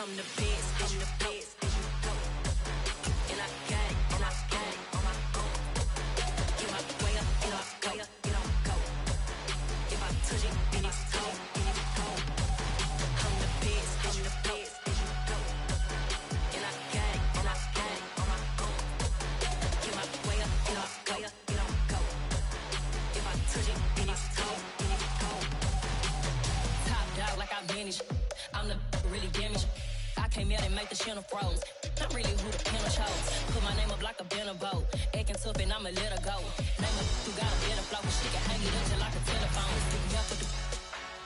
I'm the best, I'm the best, and you know. And I got it, and I got it on my own. Get my way up, and I go, and I go. If I touch it, then it's cold, and it's cold. I'm the best, and you know. And I got it, and I got it on my own. Get my way up, and I go, and I go. If I touch it, then it's cold, and it's cold. Top dog like I manage. I'm the really damaged. I came out and make the channel froze. I'm really who the panel chose. Put my name up like a banner boat. Acting tough and I'ma let her go. Name her who got a better flow. She can hang it up just like a telephone. Stick up for the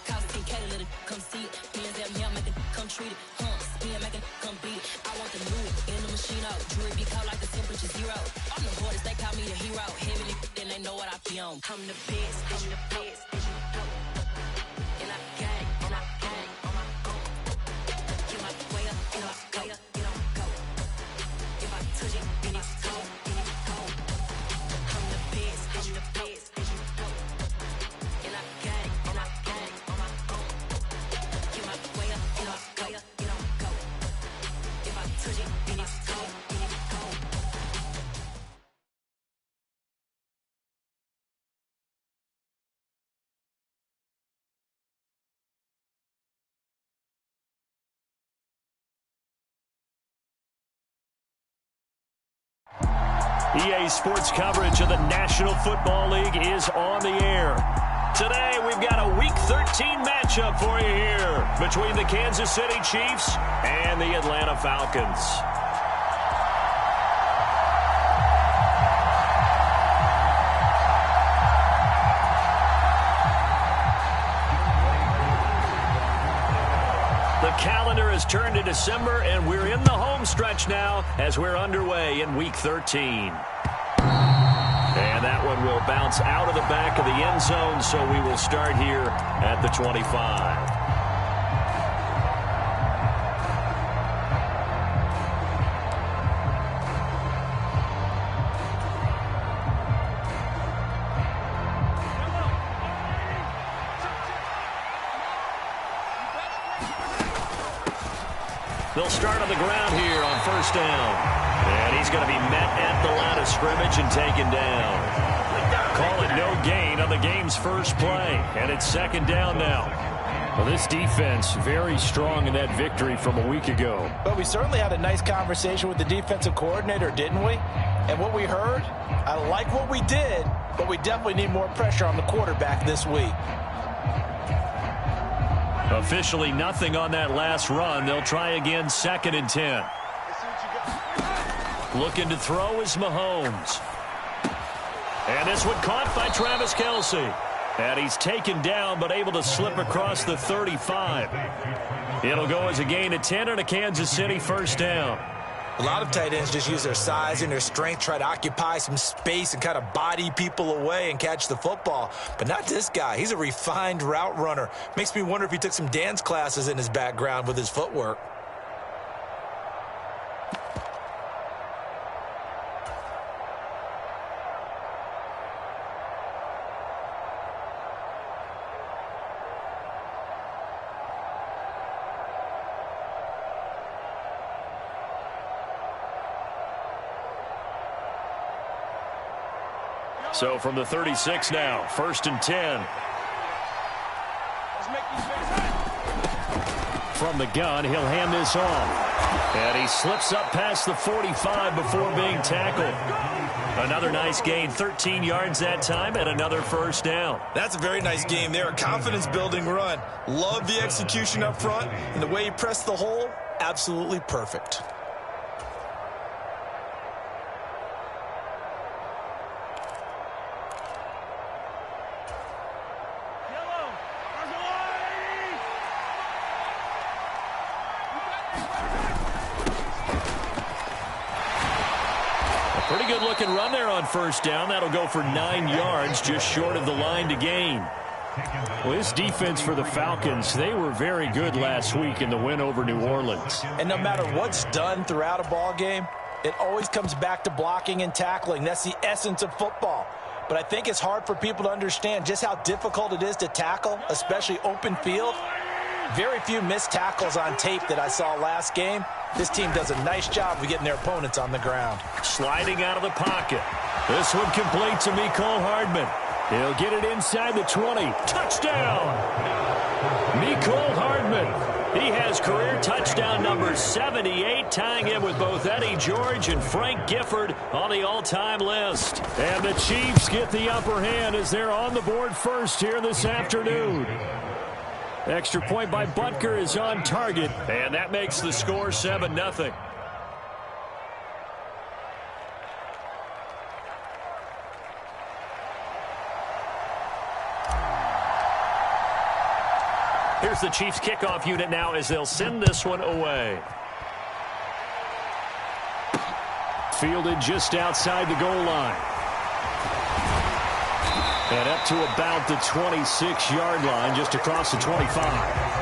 cost 10K to let it come see it. Hands at me, I make it come treat it. Spin, make it come beat it. I want the new in the machine out. Jewelry be cold like the temperature zero. I'm the hardest, they call me the hero. Heavenly, then they know what I be on. I'm the best, I'm the best, and you know. And I got it, and I got it on my own. Get my way up, and I go, and I go. If I touch it, then it's cold, and it's cold. I'm the best, and you know. And I got it, and I got it on my own. Get my way up, and I go, and I go. If I touch it, then it's cold, and it's cold. EA Sports coverage of the National Football League is on the air. Today, we've got a Week 13 matchup for you here between the Kansas City Chiefs and the Atlanta Falcons. The calendar has turned to December, and we're in the home stretch now as we're underway in Week 13. And that one will bounce out of the back of the end zone, so we will start here at the 25. They'll start on the ground here on first down. And he's going to be met at the line of scrimmage and taken down. Call it no gain on the game's first play. And it's second down now. Well, this defense very strong in that victory from a week ago. But we certainly had a nice conversation with the defensive coordinator, didn't we? And what we heard, I like what we did, but we definitely need more pressure on the quarterback this week. Officially nothing on that last run. They'll try again, second and 10. Looking to throw is Mahomes. And this one caught by Travis Kelce. And he's taken down but able to slip across the 35. It'll go as a gain of 10 and a Kansas City first down. A lot of tight ends just use their size and their strength, try to occupy some space and kind of body people away and catch the football. But not this guy. He's a refined route runner. Makes me wonder if he took some dance classes in his background with his footwork. So from the 36 now, first and 10. From the gun, he'll hand this off. And he slips up past the 45 before being tackled. Another nice gain, 13 yards that time, and another first down. That's a very nice game there, a confidence-building run. Love the execution up front, and the way he pressed the hole, absolutely perfect. Pretty good looking run there on first down. That'll go for 9 yards, just short of the line to gain. Well, this defense for the Falcons, they were very good last week in the win over New Orleans. And no matter what's done throughout a ball game, it always comes back to blocking and tackling. That's the essence of football. But I think it's hard for people to understand just how difficult it is to tackle, especially open field. Very few missed tackles on tape that I saw last game. This team does a nice job of getting their opponents on the ground. Sliding out of the pocket. This one complete to Mecole Hardman. He'll get it inside the 20. Touchdown! Mecole Hardman. He has career touchdown number 78, tying him with both Eddie George and Frank Gifford on the all-time list. And the Chiefs get the upper hand as they're on the board first here this afternoon. Extra point by Butker is on target, and that makes the score 7-0. Here's the Chiefs kickoff unit now as they'll send this one away. Fielded just outside the goal line. And up to about the 26-yard line, just across the 25.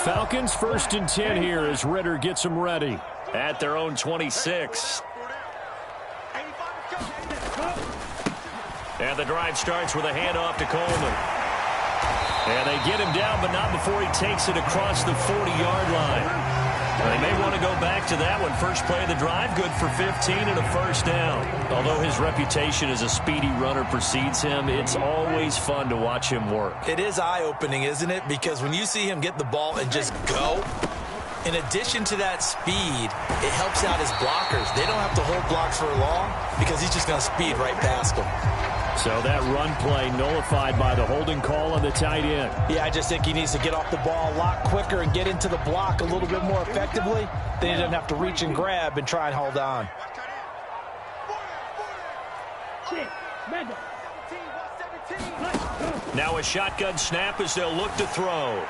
Falcons 1st and 10 here as Ritter gets them ready at their own 26. And the drive starts with a handoff to Coleman. And they get him down, but not before he takes it across the 40-yard line. They may want to go back to that one. First play of the drive, good for 15 and a first down. Although his reputation as a speedy runner precedes him, it's always fun to watch him work. It is eye-opening, isn't it? Because when you see him get the ball and just go, in addition to that speed, it helps out his blockers. They don't have to hold blocks for long because he's just going to speed right past them. So that run play nullified by the holding call on the tight end. Yeah, I just think he needs to get off the ball a lot quicker and get into the block a little bit more effectively. Then he doesn't have to reach and grab and try and hold on. Now a shotgun snap as they'll look to throw.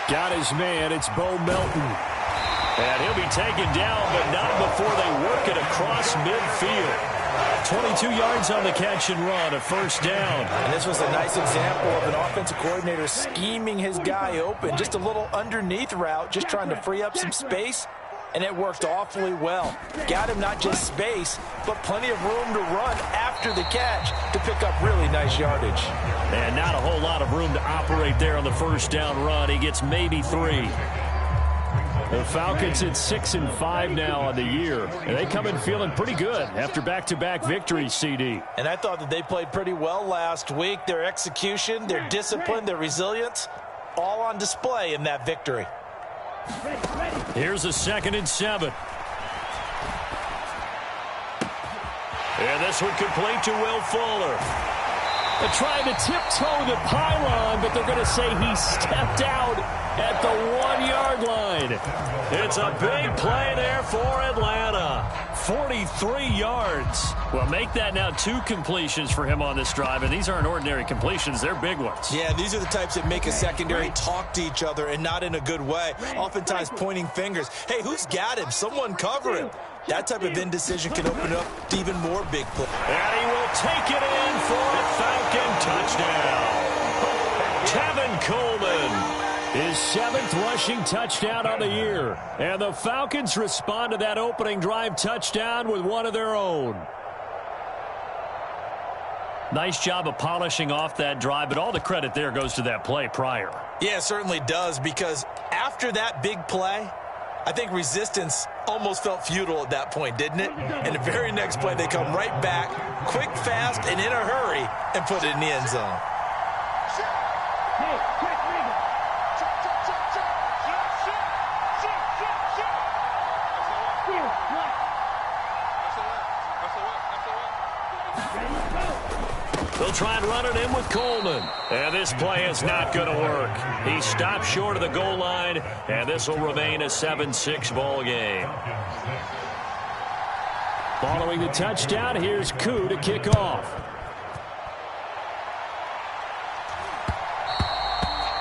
Got his man. It's Bo Melton. And he'll be taken down, but not before they work it across midfield. 22 yards on the catch and run, a first down. And this was a nice example of an offensive coordinator scheming his guy open. Just a little underneath route, just trying to free up some space, and it worked awfully well. Got him not just space, but plenty of room to run after the catch to pick up really nice yardage. And not a whole lot of room to operate there on the first down run. He gets maybe 3. The Falcons at 6-5 now on the year, and they come in feeling pretty good after back-to-back victories, CD. And I thought that they played pretty well last week. Their execution, their discipline, their resilience, all on display in that victory. Here's a 2nd and 7. And this one complete to Will Fuller. They're trying to tiptoe the pylon, but they're going to say he stepped out at the 1-yard line. It's a big play there for Atlanta. 43 yards. Well, make that now 2 completions for him on this drive, and these aren't ordinary completions. They're big ones. Yeah, these are the types that make a secondary talk to each other and not in a good way. Oftentimes pointing fingers. Hey, who's got him? Someone cover him. That type of indecision can open up to even more big plays. And he will take it in for a Falcon touchdown. Tevin Coleman. His 7th rushing touchdown on the year. And the Falcons respond to that opening drive touchdown with one of their own. Nice job of polishing off that drive, but all the credit there goes to that play prior. Yeah, it certainly does, because after that big play, I think resistance almost felt futile at that point, didn't it? And the very next play, they come right back, quick, fast, and in a hurry, and put it in the end zone. They'll try and run it in with Coleman. And this play is not going to work. He stopped short of the goal line, and this will remain a 7-6 ball game. Following the touchdown, here's Koo to kick off.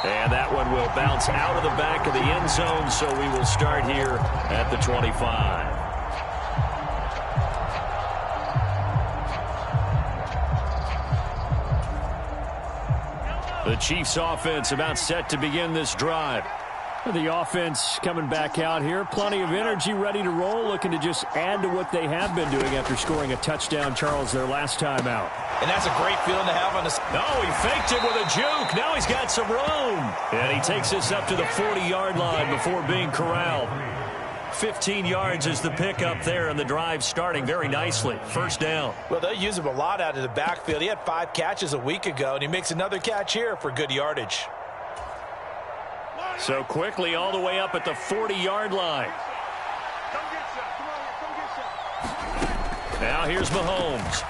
And that one will bounce out of the back of the end zone, so we will start here at the 25. The Chiefs offense about set to begin this drive. The offense coming back out here. Plenty of energy, ready to roll, looking to just add to what they have been doing after scoring a touchdown, Charles, their last time out. And that's a great feeling to have on the... Oh, he faked it with a juke. Now he's got some room. And he takes this up to the 40-yard line before being corralled. 15 yards is the pickup there, and the drive starting very nicely. First down. Well, they'll use him a lot out of the backfield. He had 5 catches a week ago, and he makes another catch here for good yardage. So quickly all the way up at the 40-yard line. Now here's Mahomes.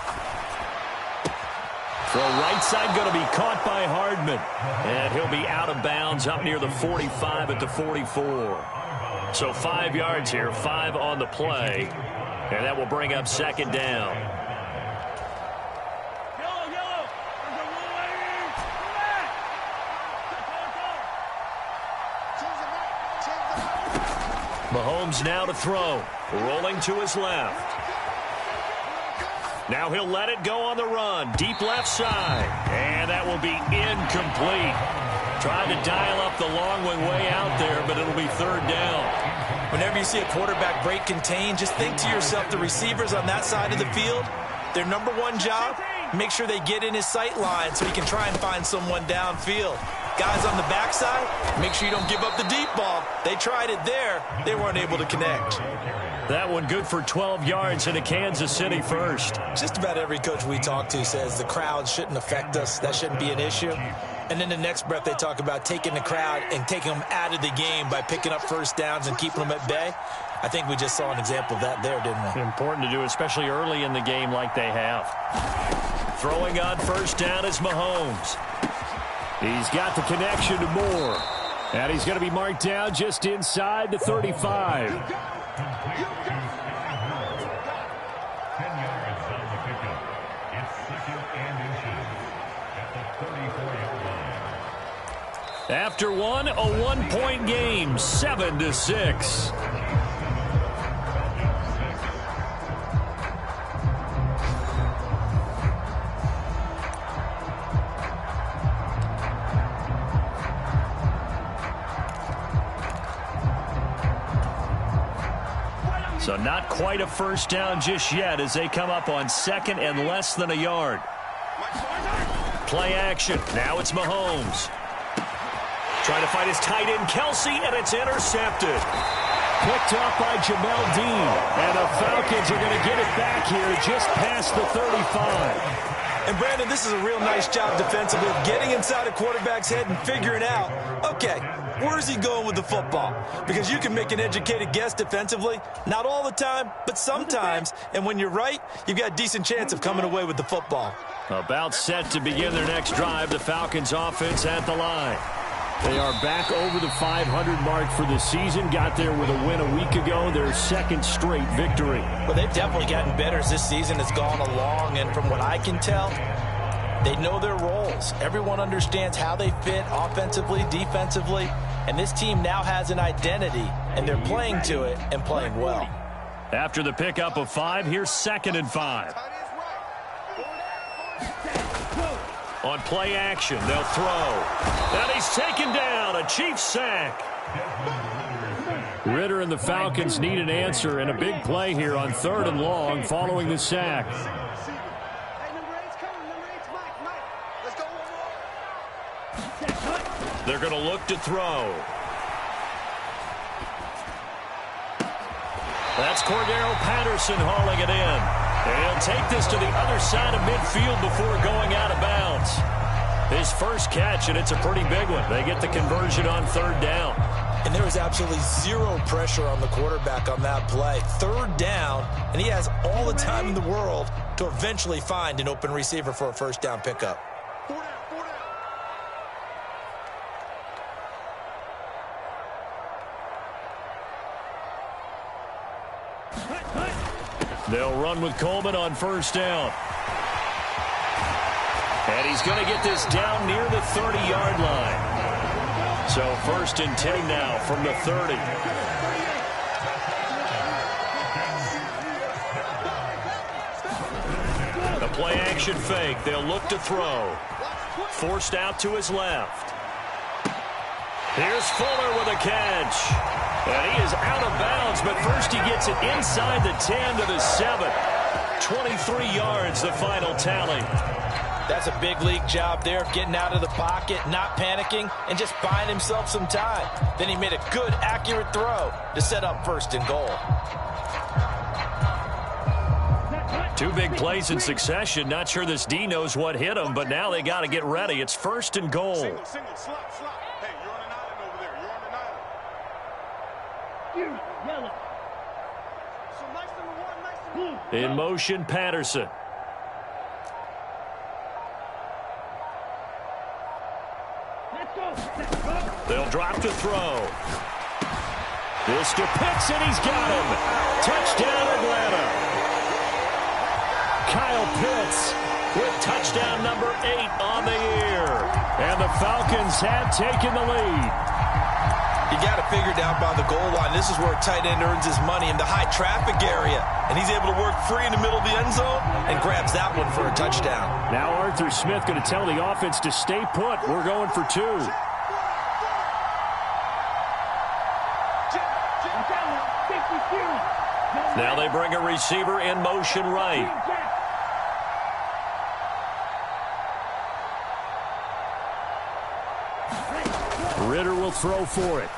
Throw right side going to be caught by Hardman. And he'll be out of bounds up near the 45 at the 44. So 5 yards here, 5 on the play. And that will bring up second down. Mahomes now to throw. Rolling to his left. Now he'll let it go on the run. Deep left side. And that will be incomplete. Trying to dial up the long way out there, but it'll be third down. Whenever you see a quarterback break contain, just think to yourself, the receivers on that side of the field, their number one job, make sure they get in his sight line so he can try and find someone downfield. Guys on the backside, make sure you don't give up the deep ball. They tried it there. They weren't able to connect. That one good for 12 yards into Kansas City first. Just about every coach we talk to says the crowd shouldn't affect us. That shouldn't be an issue. And then the next breath they talk about taking the crowd and taking them out of the game by picking up first downs and keeping them at bay. I think we just saw an example of that there, didn't we? Important to do, especially early in the game like they have. Throwing on first down is Mahomes. He's got the connection to Moore. And he's going to be marked down just inside the 35. After one, a one-point game, 7-6. So not quite a first down just yet as they come up on second and less than a yard. Play action. Now it's Mahomes. Trying to find his tight end, Kelsey, and it's intercepted. Picked off by Jamel Dean. And the Falcons are going to get it back here just past the 35. And, Brandon, this is a real nice job defensively of getting inside a quarterback's head and figuring out, okay, where's he going with the football? Because you can make an educated guess defensively. Not all the time, but sometimes. And when you're right, you've got a decent chance of coming away with the football. About set to begin their next drive, the Falcons offense at the line. They are back over the 500 mark for the season. Got there with a win a week ago, their second straight victory. Well, they've definitely gotten better as this season has gone along, and from what I can tell, they know their roles. Everyone understands how they fit offensively, defensively, and this team now has an identity, and they're playing to it and playing well. After the pickup of 5, here's 2nd and 5. On play action, they'll throw. And he's taken down, a Chiefs sack. Ritter and the Falcons need an answer, and a big play here on 3rd and long following the sack. They're going to look to throw. That's Cordero Patterson hauling it in. He'll take this to the other side of midfield before going out of bounds. His first catch, and it's a pretty big one. They get the conversion on 3rd down. And there was absolutely zero pressure on the quarterback on that play. 3rd down, and he has all the time in the world to eventually find an open receiver for a first down pickup. They'll run with Coleman on first down. And he's going to get this down near the 30-yard line. So 1st and 10 now from the 30. The play action fake. They'll look to throw. Forced out to his left. Here's Fuller with a catch. And he is out of bounds, but first he gets it inside the 10 to the 7. 23 yards, the final tally. That's a big league job there, getting out of the pocket, not panicking, and just buying himself some time. Then he made a good, accurate throw to set up first and goal. 2 big plays in succession. Not sure this D knows what hit him, but now they got to get ready. It's first and goal. Single, slot. Hey, you're on an island over there. You're on an island. Yellow. So nice number 1, nice number 1. In motion, Patterson. Let's go. They'll drop to throw. This to Pitts, and he's got him. Touchdown, Atlanta. Kyle Pitts with touchdown number 8 on the year. And the Falcons have taken the lead. You got to figure down by the goal line. This is where a tight end earns his money in the high traffic area. And he's able to work free in the middle of the end zone and grabs that one for a touchdown. Now Arthur Smith going to tell the offense to stay put. We're going for 2. Now they bring a receiver in motion right. Ritter will throw for it.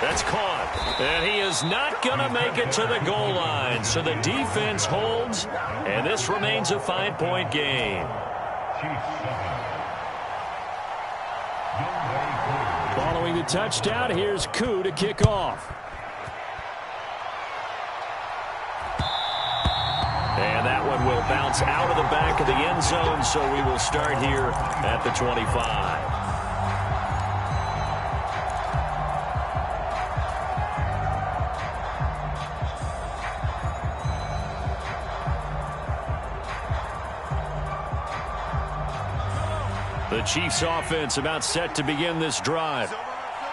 That's caught. And he is not going to make it to the goal line. So the defense holds, and this remains a 5-point game. Following the touchdown, here's Koo to kick off. And that one will bounce out of the back of the end zone, so we will start here at the 25. The Chiefs offense about set to begin this drive.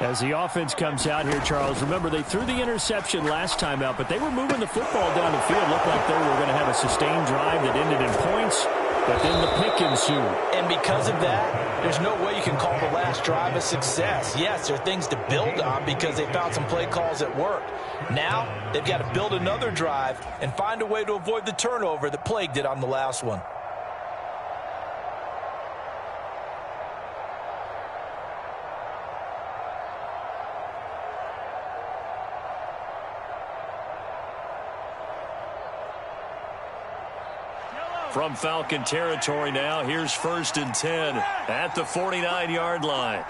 As the offense comes out here, Charles, remember they threw the interception last time out, but they were moving the football down the field. Looked like they were going to have a sustained drive that ended in points, but then the pick ensued. And because of that, there's no way you can call the last drive a success. Yes, there are things to build on because they found some play calls that worked. Now, they've got to build another drive and find a way to avoid the turnover that plagued it on the last one. From Falcon territory now, here's 1st and 10 at the 49-yard line.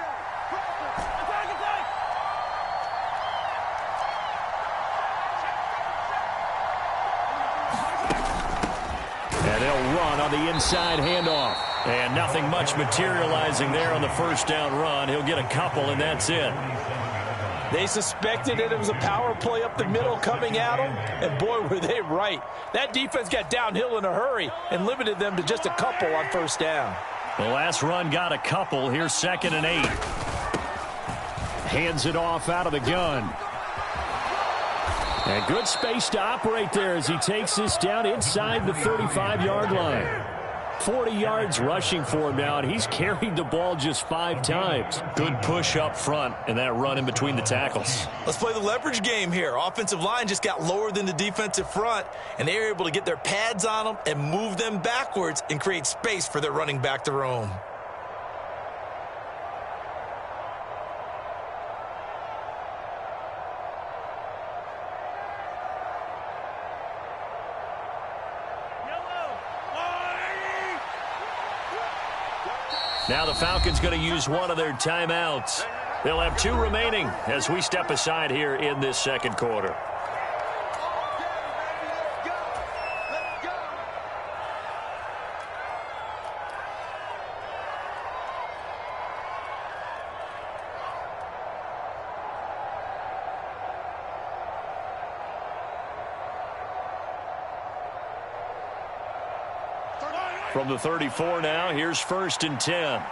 And they'll run on the inside handoff. And nothing much materializing there on the first down run. He'll get a couple, and that's it. They suspected it was a power play up the middle coming at them, and boy, were they right. That defense got downhill in a hurry and limited them to just a couple on first down. The last run got a couple. Here's 2nd and 8. Hands it off out of the gun. And good space to operate there as he takes this down inside the 35-yard line. 40 yards rushing for him now, and he's carried the ball just 5 times. Good push up front and that run in between the tackles. Let's play the leverage game here. Offensive line just got lower than the defensive front, and they were able to get their pads on them and move them backwards and create space for their running back to roam. Now the Falcons going to use one of their timeouts. They'll have 2 remaining as we step aside here in this second quarter. From the 34 now, here's 1st and 10.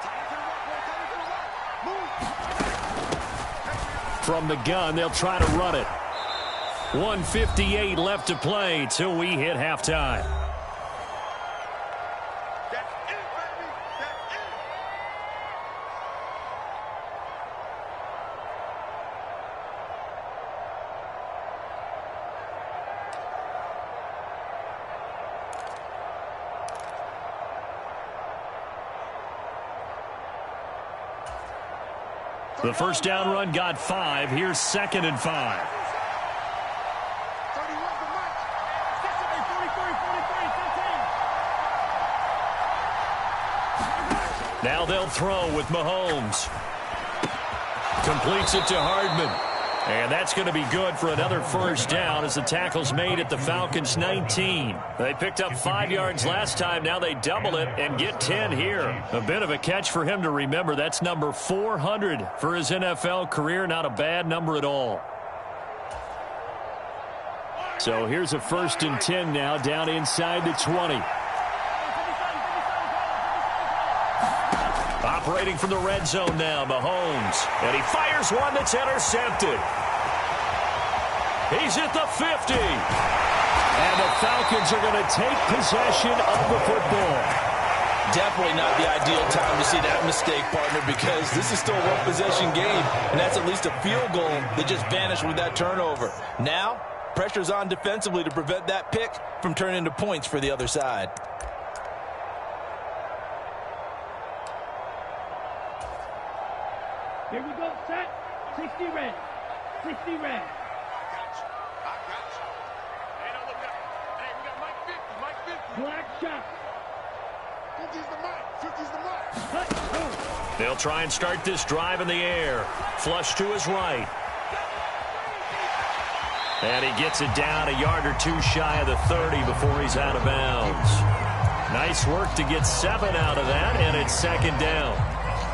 From the gun, they'll try to run it. 1:58 left to play till we hit halftime. The first down run got 5. Here's 2nd and 5. Now they'll throw with Mahomes. Completes it to Hardman. And that's going to be good for another first down as the tackle's made at the Falcons' 19. They picked up 5 yards last time. Now they double it and get 10 here. A bit of a catch for him to remember. That's number 400 for his NFL career. Not a bad number at all. So here's a 1st and 10 now, down inside the 20. Operating from the red zone now, Mahomes. And he fires one that's intercepted. He's at the 50. And the Falcons are going to take possession of the football. Definitely not the ideal time to see that mistake, partner, because this is still a one-possession game, and that's at least a field goal that just vanished with that turnover. Now, pressure's on defensively to prevent that pick from turning into points for the other side. Here we go, set. 60 red. 60 red. Black shot. 50's the mark. 50's the mark. They'll try and start this drive in the air. Flush to his right. And he gets it down a yard or two shy of the 30 before he's out of bounds. Nice work to get 7 out of that, and it's 2nd down.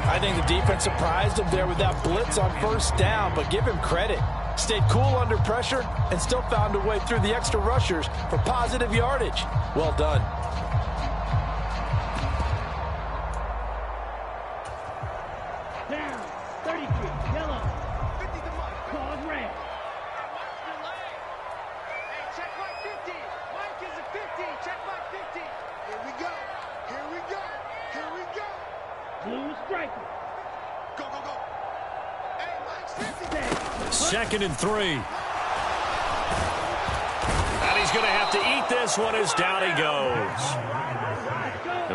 I think the defense surprised him there with that blitz on first down, but give him credit. Stayed cool under pressure and still found a way through the extra rushers for positive yardage. Well done. Down. 33. Yellow. 50's the mark. Cause red. Hey, check my 50. Mike is a 50. Check my 50. Here we go. Here we go. Here we go. Blue striker. Go, go, go. Hey, Mike's 50. 2nd and 3. And he's going to have to eat this one as down he goes.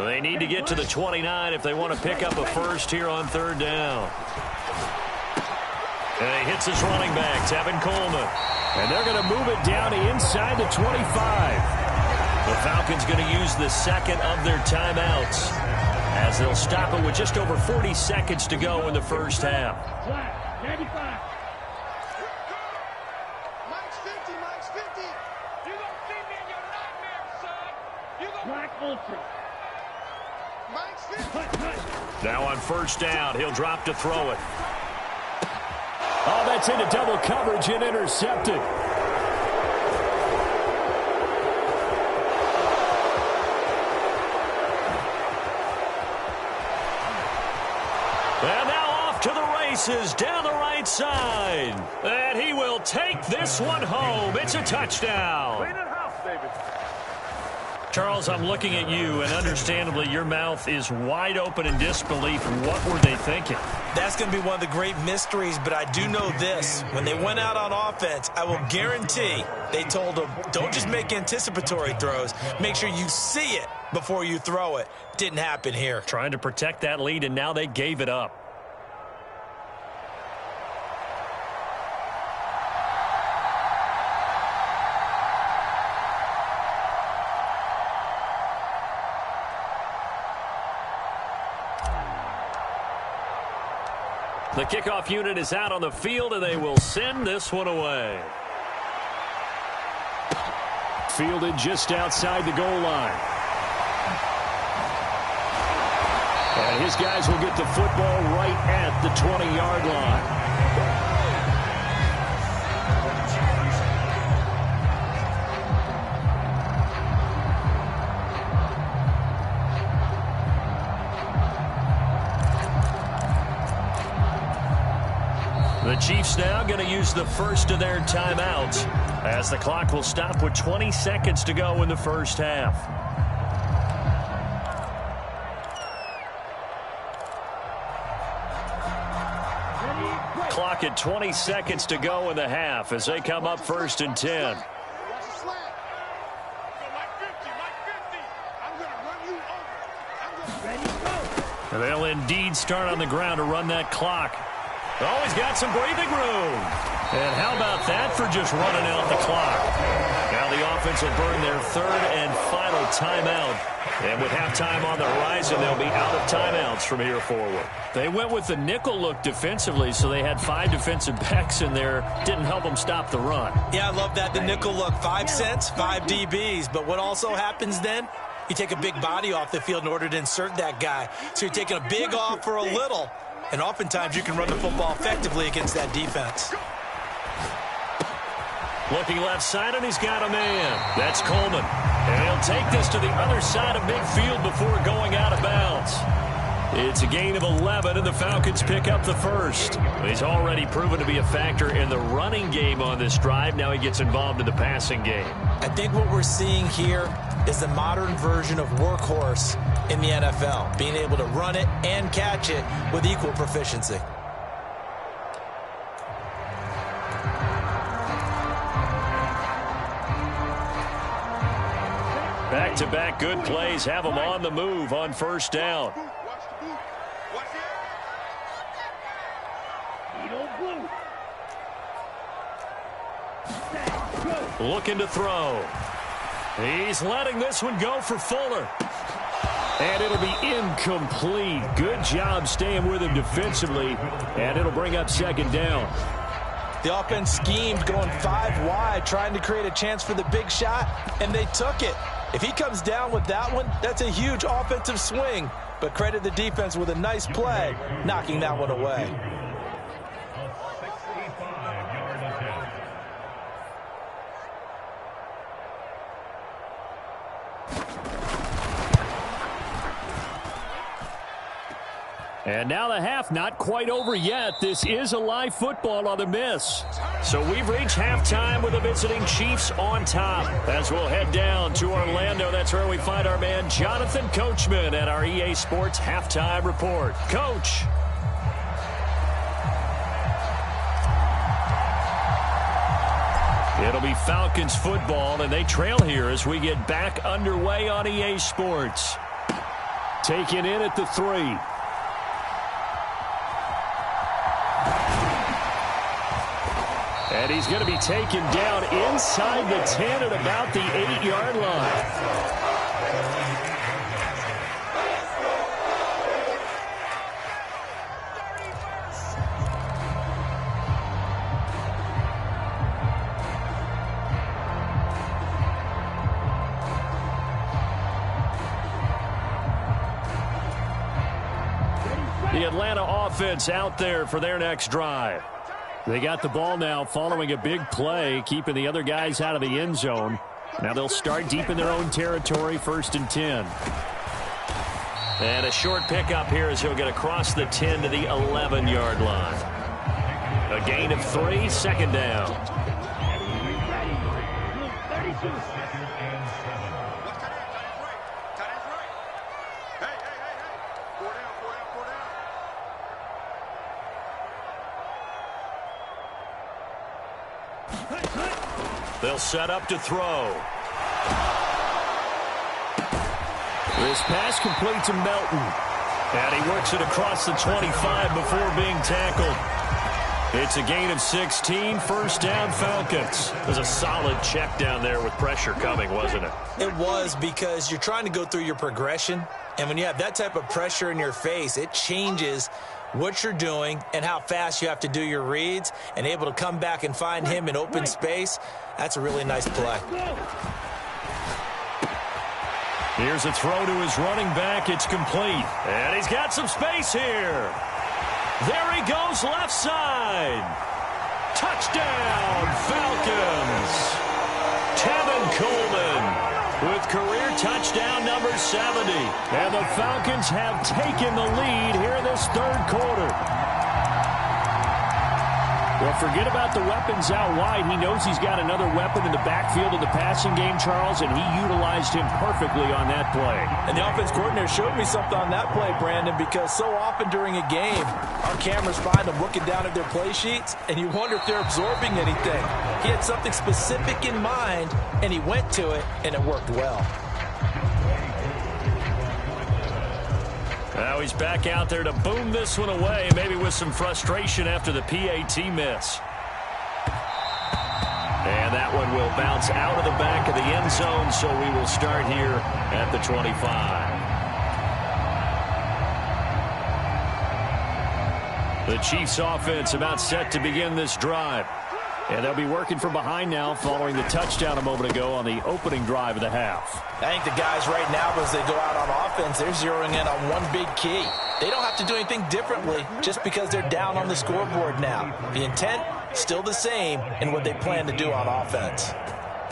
They need to get to the 29 if they want to pick up a first here on 3rd down. And he hits his running back, Tevin Coleman. And they're going to move it down to inside the 25. The Falcons going to use the 2nd of their timeouts as they'll stop it with just over 40 seconds to go in the first half. Black. 95. Mike's 50. Mike's 50. You gonna see me in your nightmares, son. You gonna... Black ultra. Mike's 50. Hut. Now on first down, he'll drop to throw it. Oh, that's into double coverage and intercepted. And now off to the races down the right side. And he will take this one home. It's a touchdown. Clean it house, baby. Charles, I'm looking at you, and understandably, your mouth is wide open in disbelief. What were they thinking? That's going to be one of the great mysteries, but I do know this. When they went out on offense, I will guarantee they told them, don't just make anticipatory throws. Make sure you see it before you throw it. Didn't happen here. Trying to protect that lead, and now they gave it up. The kickoff unit is out on the field, and they will send this one away. Fielded just outside the goal line. And his guys will get the football right at the 20-yard line. The Chiefs now going to use the first of their timeouts as the clock will stop with 20 seconds to go in the first half. Clock at 20 seconds to go in the half as they come up 1st and 10. Watch the slant. Go Mike 50. Mike 50. I'm going to run you over. I'm going to... Ready, go. And they'll indeed start on the ground to run that clock. Oh, he's got some breathing room. And how about that for just running out the clock? Now the offense will burn their third and final timeout. And with halftime on the horizon, they'll be out of timeouts from here forward. They went with the nickel look defensively, so they had 5 defensive backs in there. Didn't help them stop the run. Yeah, I love that. The nickel look, 5 cents, 5 DBs. But what also happens then? You take a big body off the field in order to insert that guy. So you're taking a big off for a little. And oftentimes you can run the football effectively against that defense. Looking left side, and he's got a man. That's Coleman. And he'll take this to the other side of midfield before going out of bounds. It's a gain of 11, and the Falcons pick up the first. He's already proven to be a factor in the running game on this drive. Now he gets involved in the passing game. I think what we're seeing here is the modern version of workhorse in the NFL, being able to run it and catch it with equal proficiency. Back-to-back good plays have them on the move on first down. Looking to throw. He's letting this one go for Fuller. And it'll be incomplete. Good job staying with him defensively. And it'll bring up second down. The offense schemed going 5 wide, trying to create a chance for the big shot, and they took it. If he comes down with that one, that's a huge offensive swing. But credit the defense with a nice play, knocking that one away. And now the half not quite over yet. This is a live football on the miss. So we've reached halftime with the visiting Chiefs on top. As we'll head down to Orlando, that's where we find our man Jonathan Coachman at our EA Sports Halftime Report. Coach. It'll be Falcons football, and they trail here as we get back underway on EA Sports. Taken in at the 3. And he's going to be taken down inside the 10 at about the 8-yard line. The Atlanta offense out there for their next drive. They got the ball now following a big play, keeping the other guys out of the end zone. Now they'll start deep in their own territory, 1st and 10. And a short pickup here as he'll get across the 10 to the 11-yard line. A gain of 3, second down. They'll set up to throw. This pass complete to Melton. And he works it across the 25 before being tackled. It's a gain of 16, first down Falcons. It was a solid check down there with pressure coming, wasn't it? It was, because you're trying to go through your progression, and when you have that type of pressure in your face, it changes what you're doing and how fast you have to do your reads, and able to come back and find him in open space. That's a really nice play. Here's a throw to his running back. It's complete. And he's got some space here. There he goes left side. Touchdown, Falcons. Tevin Coleman with career touchdown number 70. And the Falcons have taken the lead here in this third quarter. Well, forget about the weapons out wide. He knows he's got another weapon in the backfield in the passing game, Charles, and he utilized him perfectly on that play. And the offense coordinator showed me something on that play, Brandon, because so often during a game, our cameras find them looking down at their play sheets, and you wonder if they're absorbing anything. He had something specific in mind, and he went to it, and it worked well. Now he's back out there to boom this one away, maybe with some frustration after the PAT miss. And that one will bounce out of the back of the end zone, so we will start here at the 25. The Chiefs offense about set to begin this drive. And they'll be working from behind now following the touchdown a moment ago on the opening drive of the half. I think the guys right now, as they go out on offense, they're zeroing in on one big key. They don't have to do anything differently just because they're down on the scoreboard now. The intent, still the same in what they plan to do on offense.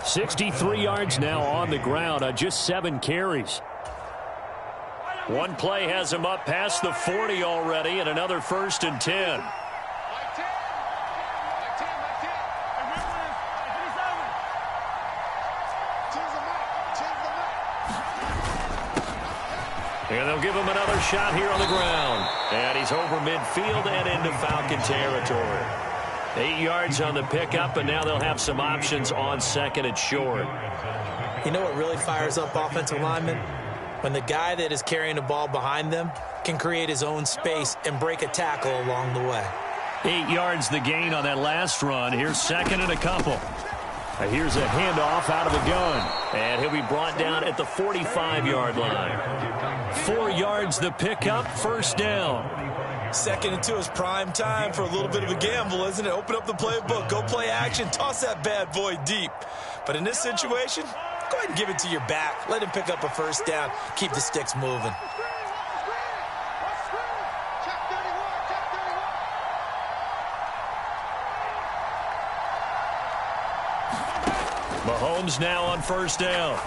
63 yards now on the ground on just 7 carries. One play has him up past the 40 already, and another 1st and 10. And they'll give him another shot here on the ground. And he's over midfield and into Falcon territory. 8 yards on the pickup, and now they'll have some options on 2nd and short. You know what really fires up offensive linemen? When the guy that is carrying the ball behind them can create his own space and break a tackle along the way. 8 yards the gain on that last run. Here's 2nd and a couple. Here's a handoff out of the gun. And he'll be brought down at the 45-yard line. 4 yards the pickup, 1st down. 2nd and 2 is prime time for a little bit of a gamble, isn't it? Open up the playbook, go play action, toss that bad boy deep. But in this situation, go ahead and give it to your back. Let him pick up a 1st down. Keep the sticks moving. Mahomes now on 1st down.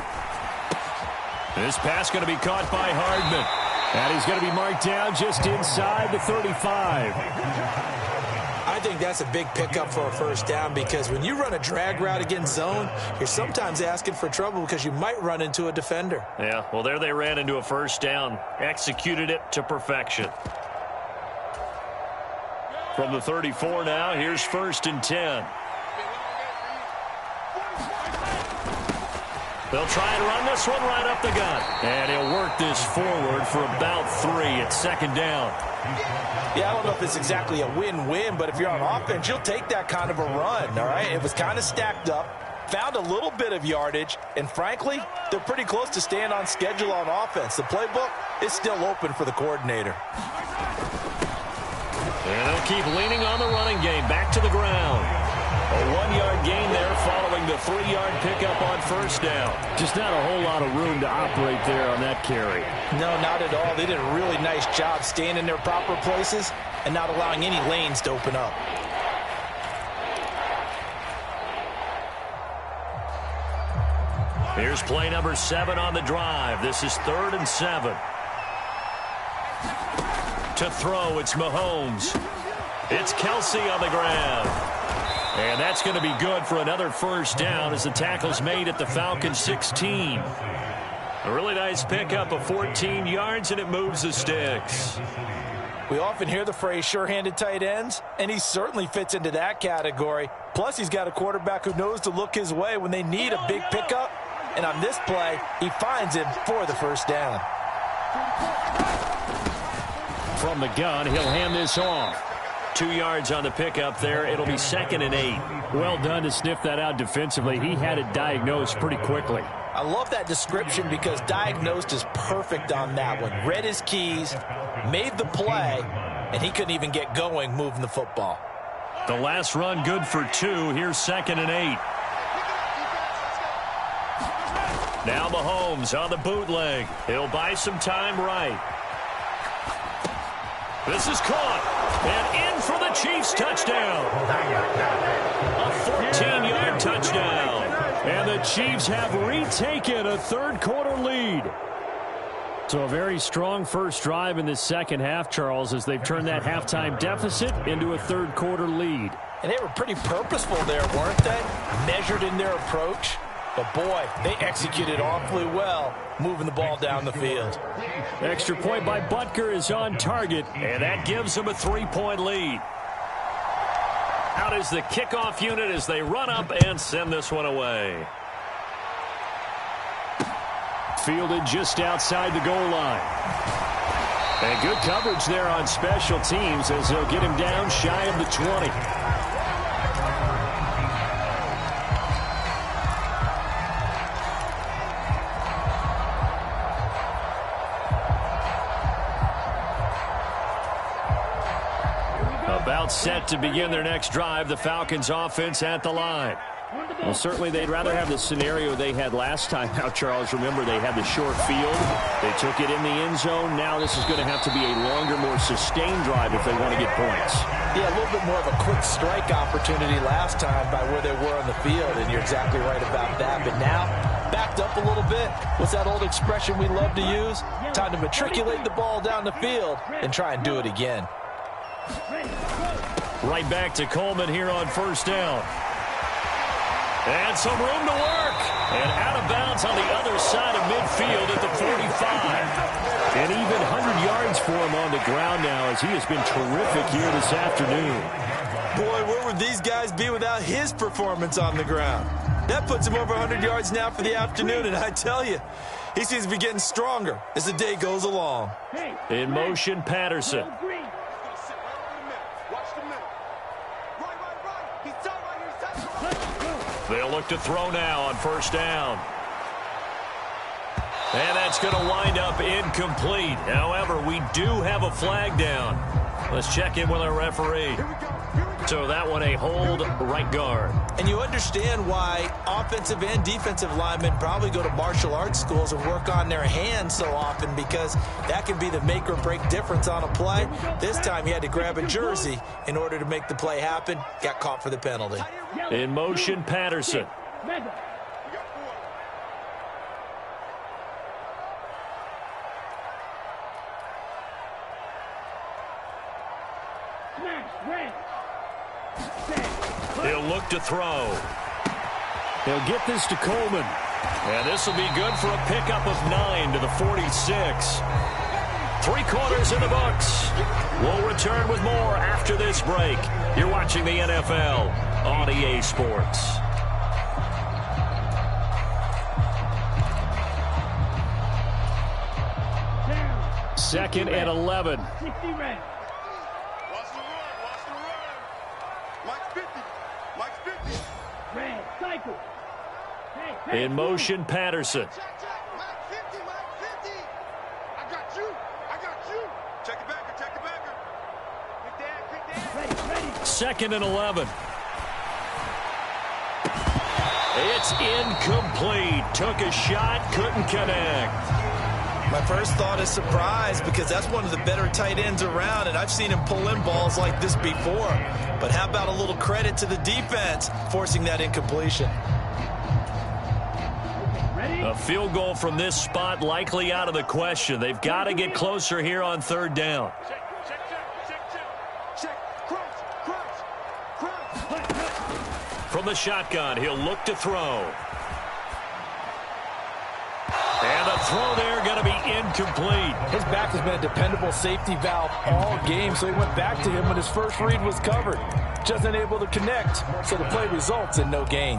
This pass going to be caught by Hardman. And he's going to be marked down just inside the 35. I think that's a big pickup for a 1st down because when you run a drag route against zone, you're sometimes asking for trouble because you might run into a defender. Yeah, well, there they ran into a 1st down. Executed it to perfection. From the 34 now, here's 1st and 10. They'll try and run this one right up the gut. And he'll work this forward for about 3 at 2nd down. Yeah, I don't know if it's exactly a win-win, but if you're on offense, you'll take that kind of a run, all right? It was kind of stacked up, found a little bit of yardage, and frankly, they're pretty close to staying on schedule on offense. The playbook is still open for the coordinator. And they'll keep leaning on the running game. Back to the ground. A 1-yard gain there following the 3-yard pickup on 1st down. Just not a whole lot of room to operate there on that carry. No, not at all. They did a really nice job staying in their proper places and not allowing any lanes to open up. Here's play number 7 on the drive. This is 3rd and 7. To throw, it's Mahomes. It's Kelsey on the ground. And that's going to be good for another 1st down as the tackle's made at the Falcons 16. A really nice pickup of 14 yards, and it moves the sticks. We often hear the phrase sure-handed tight ends, and he certainly fits into that category. Plus, he's got a quarterback who knows to look his way when they need a big pickup. And on this play, he finds him for the 1st down. From the gun, he'll hand this off. 2 yards on the pickup there. It'll be 2nd and 8. Well done to sniff that out defensively. He had it diagnosed pretty quickly. I love that description because diagnosed is perfect on that one. Read his keys, made the play, and he couldn't even get going moving the football. The last run good for 2. Here's 2nd and 8. Now Mahomes on the bootleg. He'll buy some time right. This is caught. And in for the Chiefs touchdown. A 14-yard touchdown. And the Chiefs have retaken a 3rd quarter lead. So a very strong first drive in this 2nd half, Charles, as they've turned that halftime deficit into a 3rd quarter lead. And they were pretty purposeful there, weren't they? Measured in their approach. But, boy, they executed awfully well, moving the ball down the field. Extra point by Butker is on target, and that gives them a 3-point lead. Out is the kickoff unit as they run up and send this one away. Fielded just outside the goal line. And good coverage there on special teams as they'll get him down shy of the 20. About set to begin their next drive, the Falcons offense at the line. Well, certainly they'd rather have the scenario they had last time out, Charles. Remember, they had the short field. They took it in the end zone. Now this is going to have to be a longer, more sustained drive if they want to get points. Yeah, a little bit more of a quick strike opportunity last time by where they were on the field, and you're exactly right about that. But now, backed up a little bit. What's that old expression we love to use? Time to matriculate the ball down the field and try and do it again. Right back to Coleman here on first down. And some room to work. And out of bounds on the other side of midfield at the 45. And even 100 yards for him on the ground now as he has been terrific here this afternoon. Boy, where would these guys be without his performance on the ground? That puts him over 100 yards now for the afternoon, and I tell you, he seems to be getting stronger as the day goes along. In motion, Patterson. They'll look to throw now on first down. And that's going to wind up incomplete. However, we do have a flag down. Let's check in with our referee. So that one a hold, right guard. And you understand why offensive and defensive linemen probably go to martial arts schools and work on their hands so often, because that can be the make or break difference on a play. This time he had to grab a jersey in order to make the play happen. Got caught for the penalty. In motion, Patterson. He'll look to throw. He'll get this to Coleman. And this will be good for a pickup of 9 to the 46. 3 quarters in the books. We'll return with more after this break. You're watching the NFL on EA Sports. Second and 11. 60 red. Watch the run. Mike's 50. Mike's 50. Red, cycle. Hey, In motion, Patterson. Check. Mike 50. I got you. Check it backer. Quick dad. ready. Second and 11. It's incomplete. Took a shot, couldn't connect. My first thought is surprise, because that's one of the better tight ends around, and I've seen him pull in balls like this before. But how about a little credit to the defense forcing that incompletion? A field goal from this spot likely out of the question. They've got to get closer here on third down. Check. Crunch. From the shotgun, he'll look to throw. And the throw there going to be incomplete. His back has been a dependable safety valve all game, so he went back to him when his first read was covered. Just unable to connect, so the play results in no gain.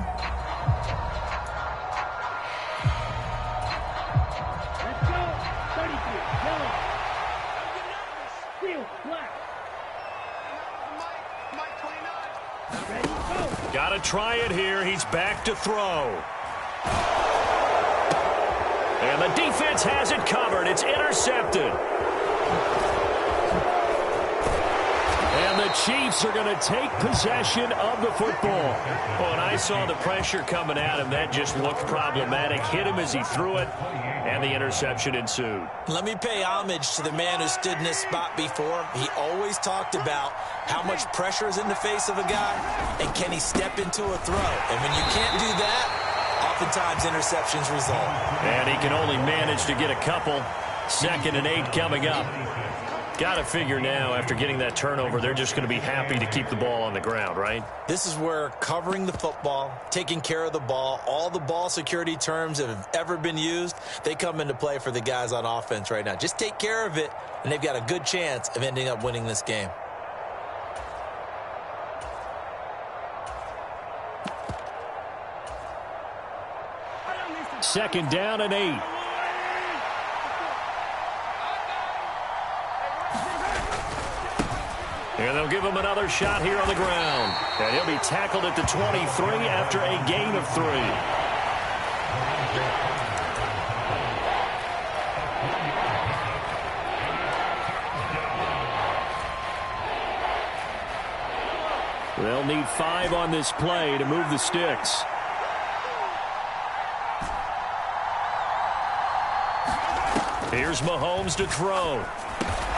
Let's go. 32, yellow. Steel, black. Mike 29. Ready, go. Got to try it here. He's back to throw. And the defense has it covered. It's intercepted. And the Chiefs are going to take possession of the football. When I saw the pressure coming at him, that just looked problematic. Hit him as he threw it, and the interception ensued. Let me pay homage to the man who stood in this spot before. He always talked about how much pressure is in the face of a guy, and can he step into a throw. And when you can't do that, oftentimes interceptions result. And he can only manage to get a couple. 2nd and 8 coming up. Got to figure now, after getting that turnover, they're just going to be happy to keep the ball on the ground, right? This is where covering the football, taking care of the ball, all the ball security terms that have ever been used, they come into play for the guys on offense right now. Just take care of it, and they've got a good chance of ending up winning this game. Second down and 8. And they'll give him another shot here on the ground. And he'll be tackled at the 23 after a gain of 3. They'll need 5 on this play to move the sticks. Here's Mahomes to throw.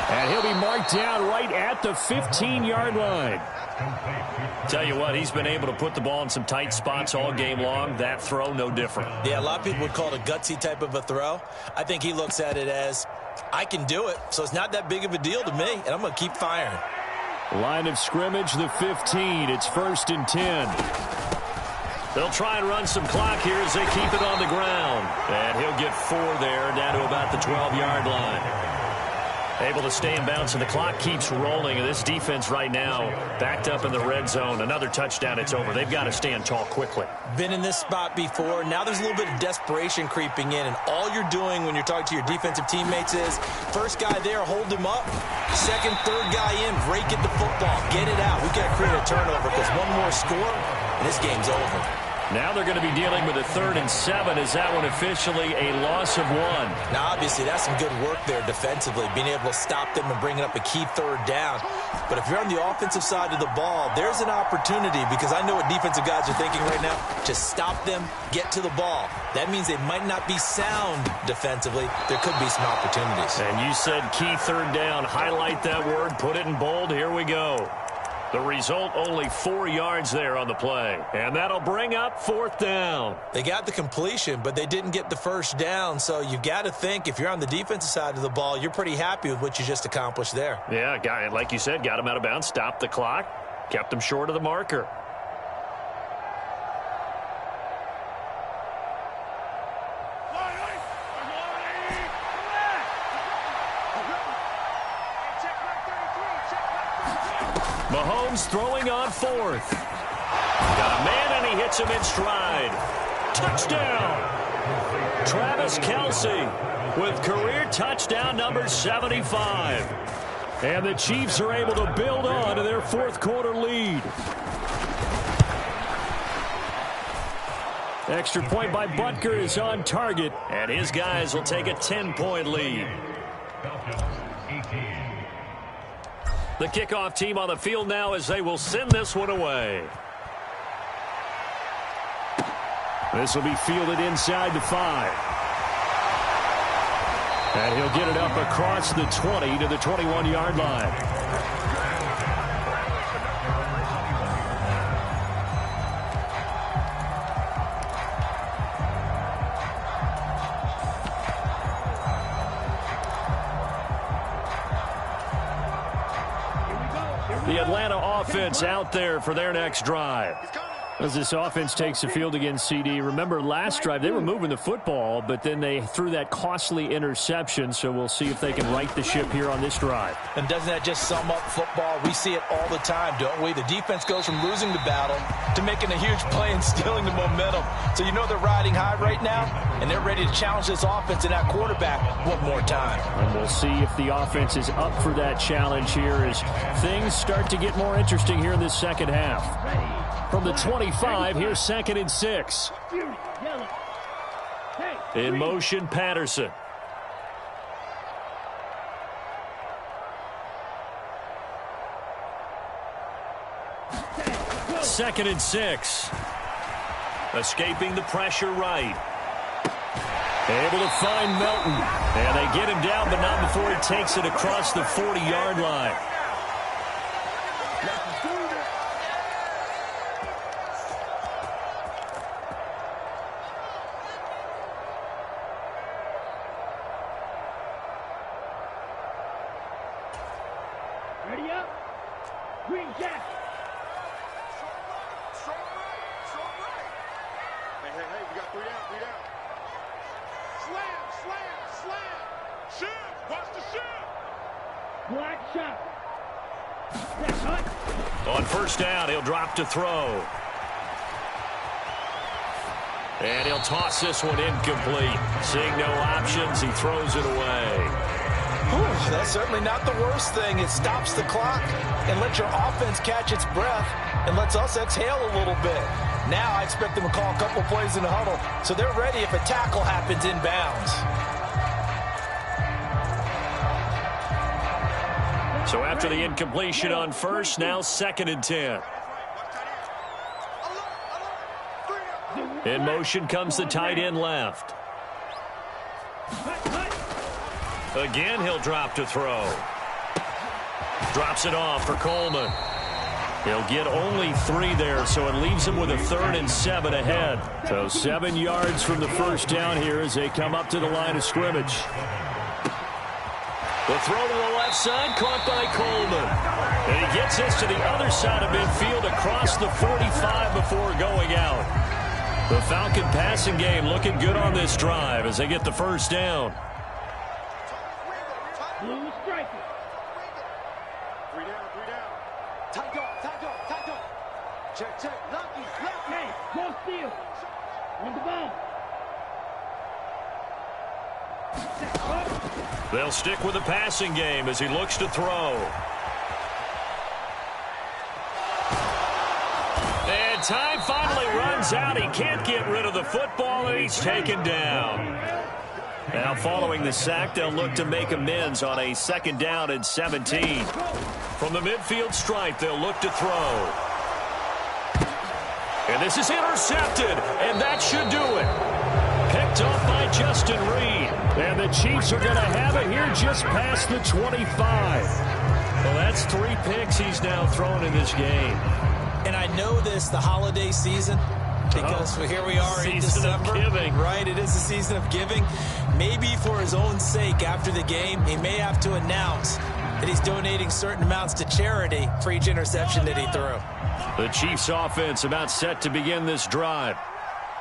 And he'll be marked down right at the 15-yard line. Tell you what, he's been able to put the ball in some tight spots all game long. That throw, no different. Yeah, a lot of people would call it a gutsy type of a throw. I think he looks at it as, I can do it, so it's not that big of a deal to me, and I'm going to keep firing. Line of scrimmage, the 15. It's 1st and 10. They'll try and run some clock here as they keep it on the ground. And he'll get 4 there, down to about the 12-yard line. Able to stay in bounds, and the clock keeps rolling. And this defense right now backed up in the red zone. Another touchdown, it's over. They've got to stand tall quickly. Been in this spot before. Now there's a little bit of desperation creeping in. And all you're doing when you're talking to your defensive teammates is, first guy there, hold him up. Second, third guy in, break at the football. Get it out. We've got to create a turnover because one more score, and this game's over. Now they're going to be dealing with a 3rd and 7. Is that one officially a loss of 1? Now, obviously, that's some good work there defensively, being able to stop them and bringing up a key 3rd down. But if you're on the offensive side of the ball, there's an opportunity, because I know what defensive guys are thinking right now, to stop them, get to the ball. That means they might not be sound defensively. There could be some opportunities. And you said key 3rd down. Highlight that word. Put it in bold. Here we go. The result, only 4 yards there on the play. And that'll bring up 4th down. They got the completion, but they didn't get the first down. So you've got to think, if you're on the defensive side of the ball, you're pretty happy with what you just accomplished there. Yeah, guy, like you said, got him out of bounds, stopped the clock, kept him short of the marker. Mahomes throwing on 4th. Got a man, and he hits him in stride. Touchdown! Travis Kelce with career touchdown number 75. And the Chiefs are able to build on to their 4th quarter lead. Extra point by Butker is on target, and his guys will take a 10-point lead. The kickoff team on the field now as they will send this one away. This will be fielded inside the 5. And he'll get it up across the 20 to the 21-yard line. The Atlanta offense out there for their next drive. As this offense takes the field against CD, remember last drive they were moving the football, but then they threw that costly interception, so we'll see if they can right the ship here on this drive. And doesn't that just sum up football? We see it all the time, don't we? The defense goes from losing the battle to making a huge play and stealing the momentum. So you know they're riding high right now, and they're ready to challenge this offense and that quarterback one more time. And we'll see if the offense is up for that challenge here as things start to get more interesting here in this second half. From the 25, here's 2nd and 6. In motion, Patterson. Second and 6. Escaping the pressure right. Able to find Melton. And they get him down, but not before he takes it across the 40-yard line. Ready up. Green jack. Strong right. Hey, we got 3 down. Slam. Shift. Watch the shift. Black shot. That's hot. On first down, he'll drop to throw. And he'll toss this one incomplete. Seeing no options, he throws it away. Whew, that's certainly not the worst thing. It stops the clock and lets your offense catch its breath and lets us exhale a little bit. Now I expect them to call a couple plays in the huddle so they're ready if a tackle happens inbounds. So after the incompletion on first, now 2nd and 10. In motion comes the tight end left. Again, he'll drop to throw. Drops it off for Coleman. He'll get only 3 there, so it leaves him with a 3rd and 7 ahead. So 7 yards from the first down here as they come up to the line of scrimmage. The throw to the left side, caught by Coleman. And he gets this to the other side of midfield across the 45 before going out. The Falcon passing game looking good on this drive as they get the first down. Blue striker. 3 down. Tight up. Check. Lucky. Hey, go steal. On the ball. They'll stick with the passing game as he looks to throw. And time finally runs out. He can't get rid of the football, and he's taken down. Now following the sack, they'll look to make amends on a 2nd down and 17. From the midfield stripe, they'll look to throw. And this is intercepted, and that should do it. Picked off by Justin Reed. And the Chiefs are going to have it here just past the 25. Well, that's 3 picks he's now thrown in this game. And I know this, the holiday season, because here we are in December. Season of giving. Right, it is the season of giving. Maybe for his own sake after the game, he may have to announce that he's donating certain amounts to charity for each interception that he threw. The Chiefs offense about set to begin this drive.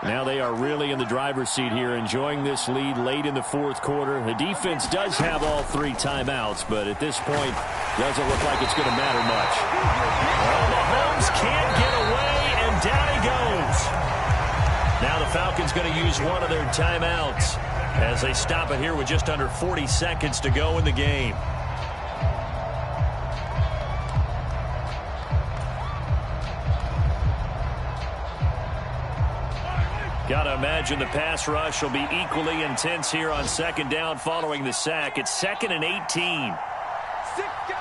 Now they are really in the driver's seat here, enjoying this lead late in the 4th quarter. The defense does have all 3 timeouts, but at this point, doesn't look like it's going to matter much. Well, Mahomes can't get away, and down he goes. Now the Falcons going to use one of their timeouts as they stop it here with just under 40 seconds to go in the game. Got to imagine the pass rush will be equally intense here on 2nd down following the sack. It's 2nd and 18. 6 down.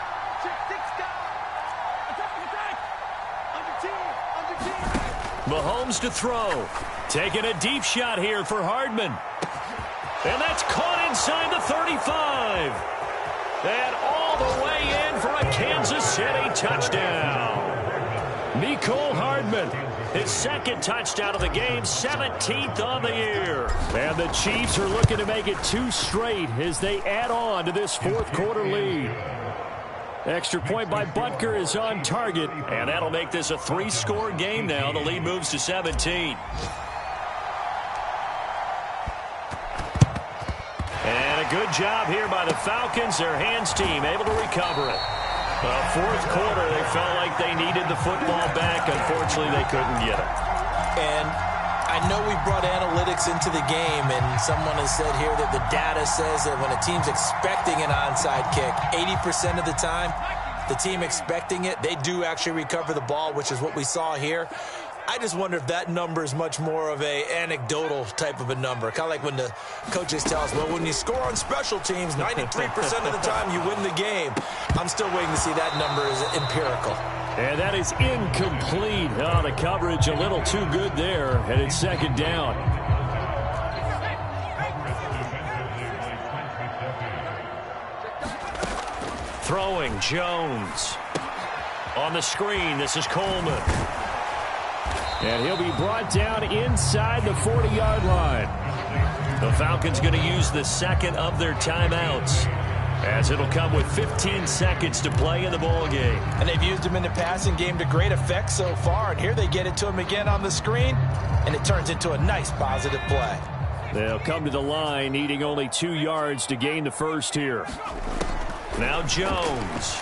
Under 10. Mahomes to throw. Taking a deep shot here for Hardman. And that's caught inside the 35. And all the way in for a Kansas City touchdown. Mecole Hardman, his 2nd touchdown of the game, 17th on the year. And the Chiefs are looking to make it 2 straight as they add on to this 4th quarter lead. Extra point by Butker is on target, and that'll make this a 3-score game now. The lead moves to 17. And a good job here by the Falcons, their hands team, able to recover it. 4th quarter, they felt like they needed the football back. Unfortunately, they couldn't get it. And I know we brought analytics into the game, and someone has said here that the data says that when a team's expecting an onside kick, 80% of the time, the team expecting it, they do actually recover the ball, which is what we saw here. I just wonder if that number is much more of a anecdotal type of a number. Kind of like when the coaches tell us, well, when you score on special teams, 93% of the time you win the game. I'm still waiting to see that number is empirical. And that is incomplete. Oh, the coverage a little too good there, and it's 2nd down. Throwing, Jones. On the screen, this is Coleman. And he'll be brought down inside the 40-yard line. The Falcons going to use the 2nd of their timeouts, as it'll come with 15 seconds to play in the ball game. And they've used him in the passing game to great effect so far. And here they get it to him again on the screen, and it turns into a nice positive play. They'll come to the line, needing only 2 yards to gain the first here. Now Jones.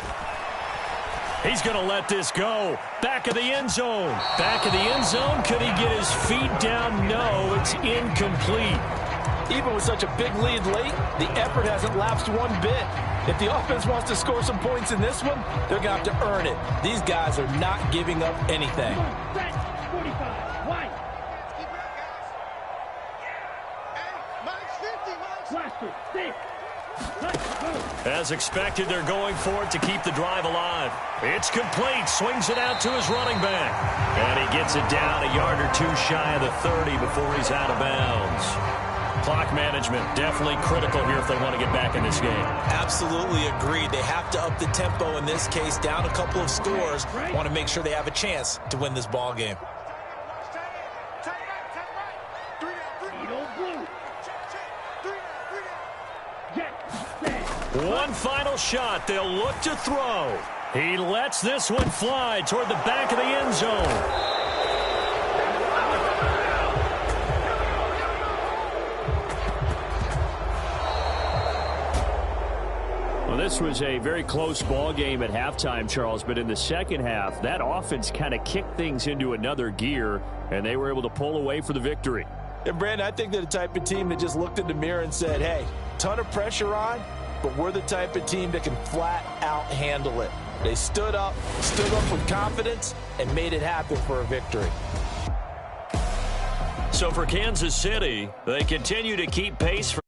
He's going to let this go. Back of the end zone. Back of the end zone. Could he get his feet down? No, it's incomplete. Even with such a big lead late, the effort hasn't lapsed one bit. If the offense wants to score some points in this one, they're going to have to earn it. These guys are not giving up anything. Set, 45, white. Keep it up, guys. Hey, Mike's 50, Mike's. Blaster, 6. Touch, go. As expected, they're going for it to keep the drive alive. It's complete. Swings it out to his running back. And he gets it down a yard or two shy of the 30 before he's out of bounds. Clock management definitely critical here if they want to get back in this game. Absolutely agreed. They have to up the tempo in this case, down a couple of scores. Want to make sure they have a chance to win this ball game. One final shot. They'll look to throw. He lets this one fly toward the back of the end zone. Well, this was a very close ball game at halftime, Charles, but in the second half, that offense kind of kicked things into another gear, and they were able to pull away for the victory. And, Brandon, I think they're the type of team that just looked in the mirror and said, hey, ton of pressure on, but we're the type of team that can flat out handle it. They stood up with confidence, and made it happen for a victory. So for Kansas City, they continue to keep pace for